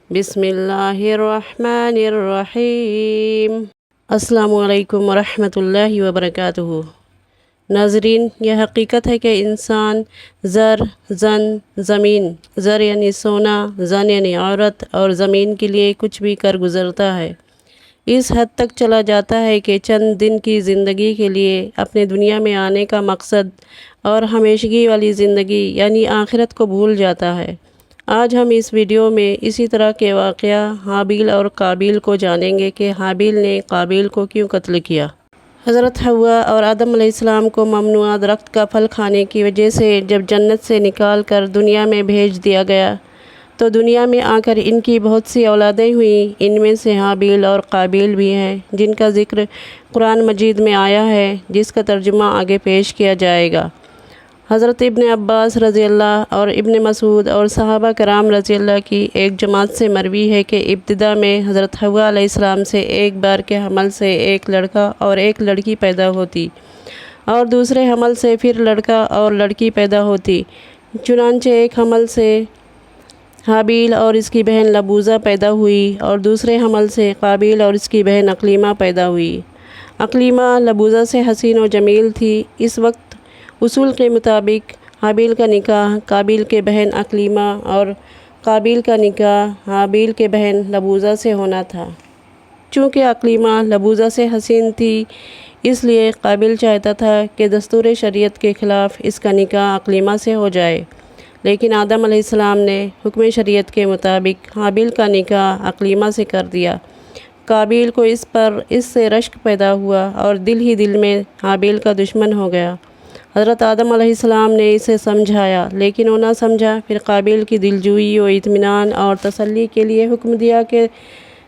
بسم اللہ الرحمن الرحیم۔ السلام علیکم ورحمۃ اللہ وبرکاتہ۔ ناظرین، یہ حقیقت ہے کہ انسان زر، زن، زمین، زر یعنی سونا، زن یعنی عورت اور زمین کے لیے کچھ بھی کر گزرتا ہے۔ اس حد تک چلا جاتا ہے کہ چند دن کی زندگی کے لیے اپنے دنیا میں آنے کا مقصد اور ہمیشگی والی زندگی یعنی آخرت کو بھول جاتا ہے۔ آج ہم اس ویڈیو میں اسی طرح کے واقعہ حابیل اور قابیل کو جانیں گے کہ حابیل نے قابیل کو کیوں قتل کیا۔ حضرت حوا اور آدم علیہ السلام کو ممنوعہ درخت کا پھل کھانے کی وجہ سے جب جنت سے نکال کر دنیا میں بھیج دیا گیا تو دنیا میں آ کر ان کی بہت سی اولادیں ہوئیں۔ ان میں سے حابیل اور قابیل بھی ہیں جن کا ذکر قرآن مجید میں آیا ہے، جس کا ترجمہ آگے پیش کیا جائے گا۔ حضرت ابن عباس رضی اللہ اور ابن مسعود اور صحابہ کرام رضی اللہ کی ایک جماعت سے مروی ہے کہ ابتدا میں حضرت حوا علیہ السلام سے ایک بار کے حمل سے ایک لڑکا اور ایک لڑکی پیدا ہوتی اور دوسرے حمل سے پھر لڑکا اور لڑکی پیدا ہوتی۔ چنانچہ ایک حمل سے حابیل اور اس کی بہن لبوزہ پیدا ہوئی اور دوسرے حمل سے قابیل اور اس کی بہن اقلیمہ پیدا ہوئی۔ اقلیمہ لبوزہ سے حسین و جمیل تھی۔ اس وقت اصول کے مطابق حابیل کا نکاح قابیل کے بہن اقلیمہ اور قابیل کا نکاح حابیل کے بہن لبوزہ سے ہونا تھا۔ چونکہ اقلیمہ لبوزہ سے حسین تھی، اس لیے قابیل چاہتا تھا کہ دستور شریعت کے خلاف اس کا نکاح اقلیمہ سے ہو جائے، لیکن آدم علیہ السلام نے حکم شریعت کے مطابق حابیل کا نکاح اقلیمہ سے کر دیا۔ قابیل کو اس سے رشک پیدا ہوا اور دل ہی دل میں حابیل کا دشمن ہو گیا۔ حضرت آدم علیہ السلام نے اسے سمجھایا لیکن وہ نہ سمجھا۔ پھر قابیل کی دلجوئی و اطمینان اور تسلی کے لیے حکم دیا کہ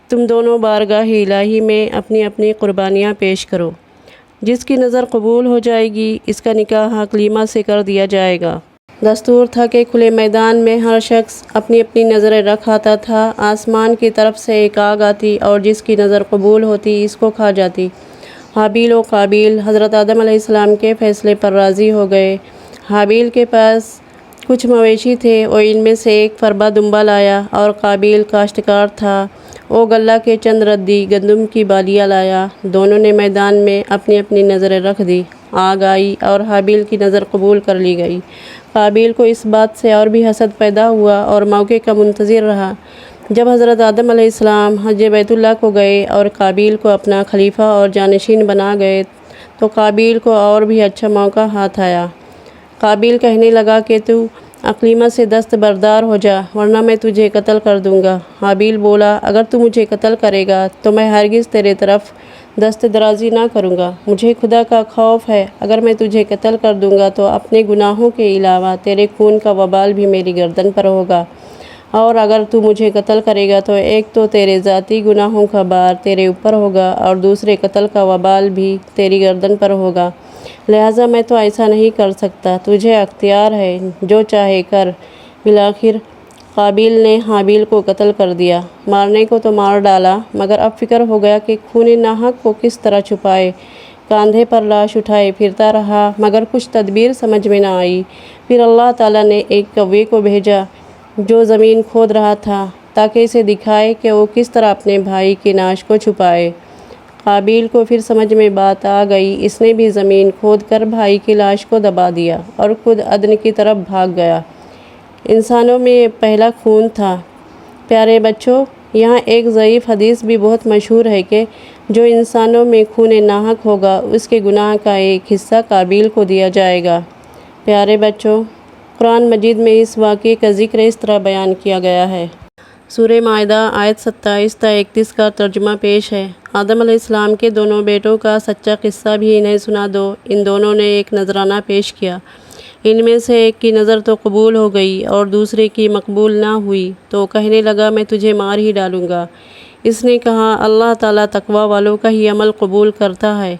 تم دونوں بارگاہ الہی میں اپنی اپنی قربانیاں پیش کرو، جس کی نظر قبول ہو جائے گی اس کا نکاح اقلیمہ سے کر دیا جائے گا۔ دستور تھا کہ کھلے میدان میں ہر شخص اپنی اپنی نظریں رکھ آتا تھا۔ آسمان کی طرف سے ایک آگ آتی اور جس کی نظر قبول ہوتی اس کو کھا جاتی۔ حابیل و قابیل حضرت آدم علیہ السلام کے فیصلے پر راضی ہو گئے۔ حابیل کے پاس کچھ مویشی تھے، وہ ان میں سے ایک فربا دمبا لایا اور قابیل کاشتکار تھا، وہ غلہ کے چند ردی گندم کی بالیاں لایا۔ دونوں نے میدان میں اپنی اپنی نظریں رکھ دی۔ آگ آئی اور حابیل کی نظر قبول کر لی گئی۔ قابیل کو اس بات سے اور بھی حسد پیدا ہوا اور موقع کا منتظر رہا۔ جب حضرت آدم علیہ السلام حج بیت اللہ کو گئے اور قابیل کو اپنا خلیفہ اور جانشین بنا گئے تو قابیل کو اور بھی اچھا موقع ہاتھ آیا۔ قابیل کہنے لگا کہ تو اقلیمہ سے دست بردار ہو جا ورنہ میں تجھے قتل کر دوں گا۔ حابیل بولا، اگر تو مجھے قتل کرے گا تو میں ہرگز تیرے طرف دست درازی نہ کروں گا۔ مجھے خدا کا خوف ہے، اگر میں تجھے قتل کر دوں گا تو اپنے گناہوں کے علاوہ تیرے خون کا وبال بھی میری گردن پر ہوگا، اور اگر تو مجھے قتل کرے گا تو ایک تو تیرے ذاتی گناہوں کا بار تیرے اوپر ہوگا اور دوسرے قتل کا وبال بھی تیری گردن پر ہوگا، لہٰذا میں تو ایسا نہیں کر سکتا، تجھے اختیار ہے، جو چاہے کر۔ بالآخر قابیل نے حابیل کو قتل کر دیا۔ مارنے کو تو مار ڈالا، مگر اب فکر ہو گیا کہ خون ناحق کو کس طرح چھپائے۔ کاندھے پر لاش اٹھائے پھرتا رہا مگر کچھ تدبیر سمجھ میں نہ آئی۔ پھر اللہ تعالیٰ نے ایک کوے کو بھیجا جو زمین کھود رہا تھا تاکہ اسے دکھائے کہ وہ کس طرح اپنے بھائی کی نعش کو چھپائے۔ قابیل کو پھر سمجھ میں بات آ گئی۔ اس نے بھی زمین کھود کر بھائی کی لاش کو دبا دیا اور خود عدن کی طرف بھاگ گیا۔ انسانوں میں یہ پہلا خون تھا۔ پیارے بچوں، یہاں ایک ضعیف حدیث بھی بہت مشہور ہے کہ جو انسانوں میں خون ناحق ہوگا اس کے گناہ کا ایک حصہ قابیل کو دیا جائے گا۔ پیارے بچوں، قرآن مجید میں اس واقعے کا ذکر اس طرح بیان کیا گیا ہے۔ سورہ مائدہ آیت 27 تا 31 کا ترجمہ پیش ہے۔ آدم علیہ السلام کے دونوں بیٹوں کا سچا قصہ بھی انہیں سنا دو۔ ان دونوں نے ایک نذرانہ پیش کیا۔ ان میں سے ایک کی نظر تو قبول ہو گئی اور دوسرے کی مقبول نہ ہوئی، تو کہنے لگا میں تجھے مار ہی ڈالوں گا۔ اس نے کہا اللہ تعالیٰ تقوی والوں کا ہی عمل قبول کرتا ہے،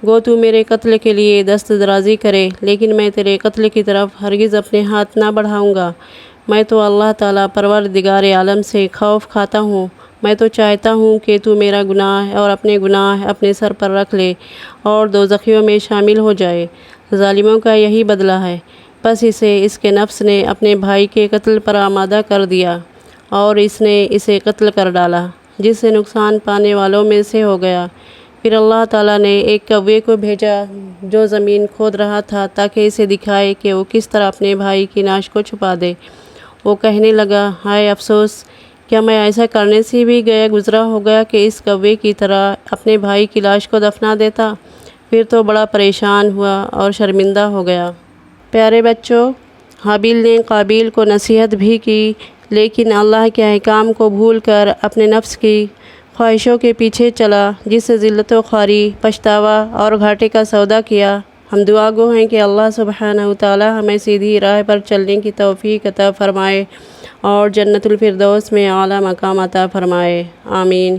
گو تو میرے قتل کے لیے دست درازی کرے، لیکن میں تیرے قتل کی طرف ہرگز اپنے ہاتھ نہ بڑھاؤں گا۔ میں تو اللہ تعالیٰ پروردگار عالم سے خوف کھاتا ہوں۔ میں تو چاہتا ہوں کہ تو میرا گناہ اور اپنے گناہ اپنے سر پر رکھ لے اور دوزخیوں میں شامل ہو جائے۔ ظالموں کا یہی بدلہ ہے۔ بس اسے اس کے نفس نے اپنے بھائی کے قتل پر آمادہ کر دیا۔ اور اس نے اسے قتل کر ڈالا، جس سے نقصان پانے والوں میں سے ہو گیا۔ پھر اللہ تعالیٰ نے ایک کوے کو بھیجا جو زمین کھود رہا تھا تاکہ اسے دکھائے کہ وہ کس طرح اپنے بھائی کی لاش کو چھپا دے۔ وہ کہنے لگا، ہائے افسوس، کیا میں ایسا کرنے سے بھی گزرا ہو گیا کہ اس کوے کی طرح اپنے بھائی کی لاش کو دفنا دیتا۔ پھر تو بڑا پریشان ہوا اور شرمندہ ہو گیا۔ پیارے بچوں، حابیل نے قابیل کو نصیحت بھی کی، لیکن اللہ کے احکام کو بھول کر اپنے نفس کی خواہشوں کے پیچھے چلا، جس سے ذلت و خواری، پچھتاوا اور گھاٹے کا سودا کیا۔ ہم دعا گو ہیں کہ اللہ سبحانہ وتعالی ہمیں سیدھی راہ پر چلنے کی توفیق عطا فرمائے اور جنت الفردوس میں اعلیٰ مقام عطا فرمائے۔ آمین۔